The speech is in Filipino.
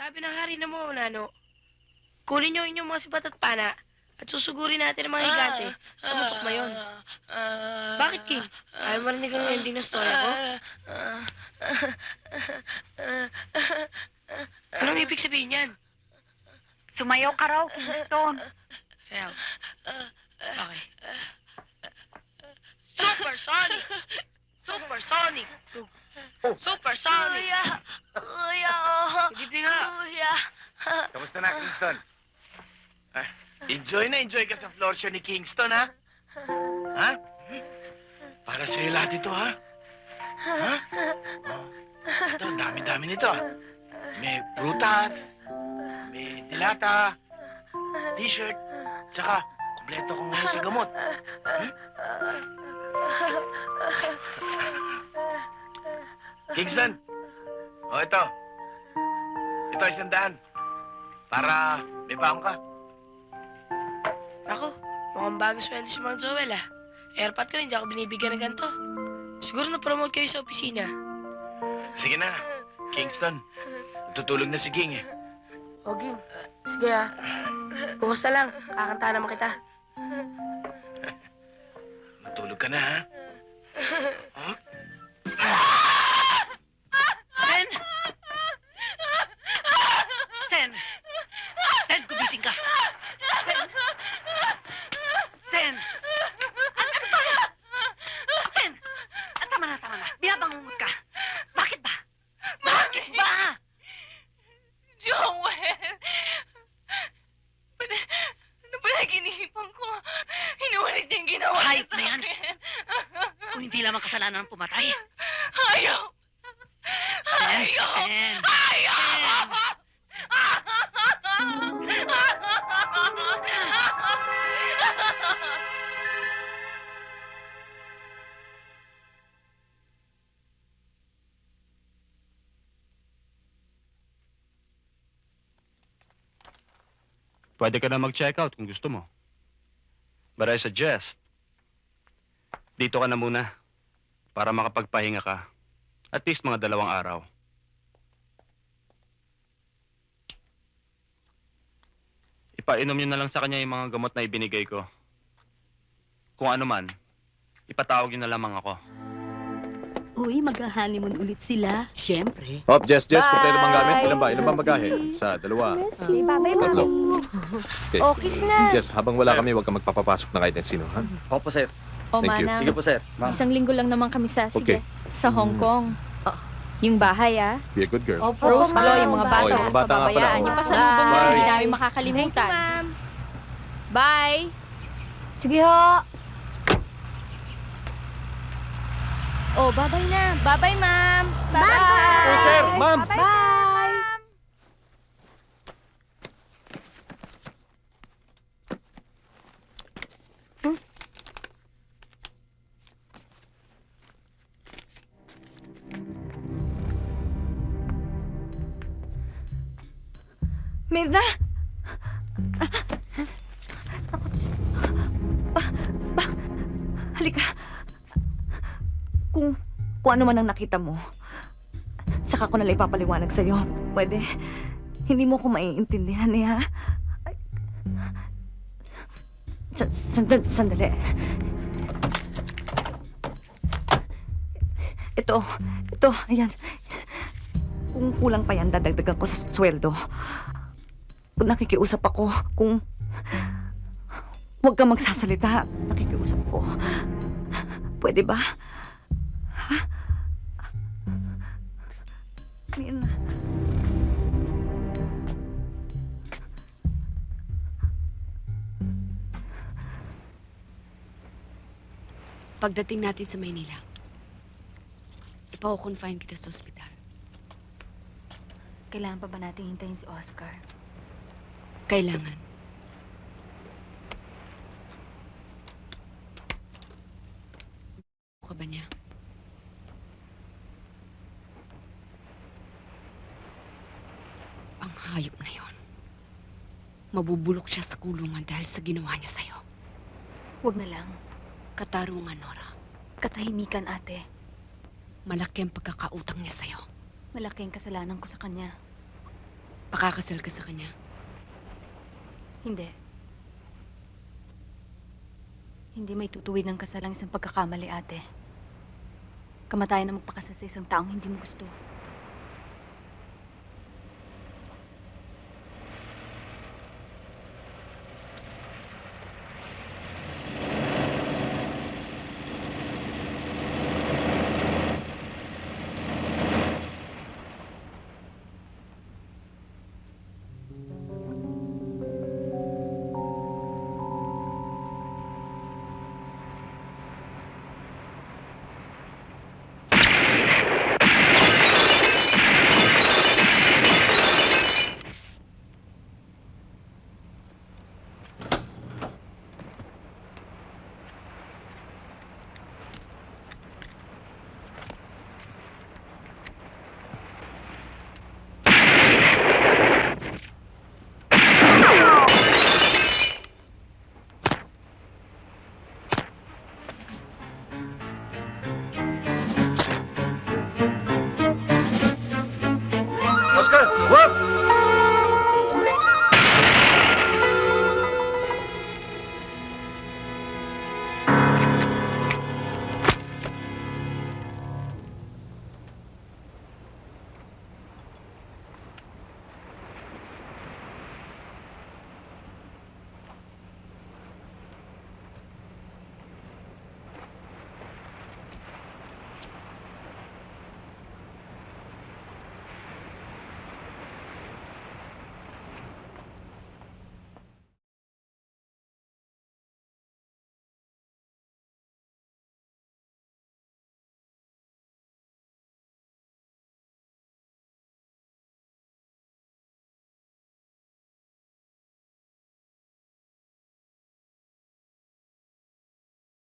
Sabi ng hari na mo, Nano, kunin niyo inyong mga sibat at pana at susugurin natin ang mga higante sa mutok mayon. Bakit, King? Ayaw marinig ang ending ng storya ko? Anong ibig sabihin yan? Sumayaw ka raw, Kingston. Sayaw. Okay. Supersonic! Supersonic! Supersonic! Kuya! Kuya, oh! Hindi nga. Kuya! Kamusta na, Kingston? Enjoy ka sa floor show ni Kingston, ha? Ha? Para sa'yo lahat ito, ha? Ha? Oh. Ito, ang dami-dami nito, ha? May prutas, may dilata, t-shirt, tsaka kumpleto ko ngayon sa gamot. Hmm? Kingston! O, ito. Ito, 100. Para may baon ka. Ako, mukhang bagong sweldo si Mang Joel, ah. Airpot ko, hindi ako binibigyan ng ganito. Siguro na-promote kayo sa opisina. Sige na, Kingston. Tutulog na si King, eh. O, Ging. Sige, ah. Bukas na lang. Kakanta naman kita. Matulog ka na, ha? Huh? Sen! Sen! Sen, gumising ka! Sen! Sen! Ano ba? Sen! Tama na, tama na. Binabangungot ka. Bakit ba? Bakit ba? Joel! Ano ba naginipan ko? Hinulit niya yung ginawa niya Hayop sa na yan. akin. Kung hindi lamang kasalanan ng pumatay. Ayaw! Sen! Ayaw! Sen! Ayaw! Pwede ka na mag-check out kung gusto mo. But I suggest, dito ka na muna para makapagpahinga ka. At least mga 2 araw. Ipainom niyo na lang sa kanya yung mga gamot na ibinigay ko. Kung ano man, ipatawag niyo na lamang ako. Uy, mag-honeymoon ulit sila. Siyempre. Hop, Jess, kompleto bang gamit? Ilan ba? Ilan ba bagahe? 1, 2, Messi, babay, 3. Okay. Okis na. Jess, habang wala kami, huwag kang magpapapasok na kahit na sino, ha? Opo, sir. O, Thank you. Manang, Sige po, sir. Ma'am. isang linggo lang naman kami sa, Okay. sa Hong Kong. Yung bahay, ah. Be a good girl. Rose Glow, yung mga bata. Oh, yung mga bata nga pala. Pababayaan. Yung pasalubong Bye. niya, hindi namin Thank you, makakalimutan. ma'am. Bye! Sige ho. Oh, babay na. Babay, ma'am. Bye. Oh, sir, ma'am. Bye. Mirna! Ako... Halika. Kung ano man ang nakita mo, saka ko nalang ipapaliwanag sa'yo. Pwede, hindi mo ko maiintindihan eh, ha? Sandali. Ito, ayan. Kung kulang pa yan, dadagdagan ko sa sweldo. Kung nakikiusap ako, kung huwag kang magsasalita, nakikiusap ako. Pwede ba? Ha? Min. Pagdating natin sa Maynila, ipa-confine kita sa ospital. Kailangan pa ba natin hintayin si Oscar? Kailangan. Ka ba niya? Ang hayop na yon. Mabubulok siya sa kulungan dahil sa ginawa niya sa'yo. Huwag na lang. Katarungan, Nora. Katahimikan, ate. Malaki ang pagkakautang niya sa'yo. Malaki ang kasalanan ko sa kanya. pakakasal ka sa kanya. Hindi. Hindi may tutuwid ng kasal ang isang pagkakamali, ate. Kamatayan na magpakasal sa isang taong hindi mo gusto. Oscar, wag!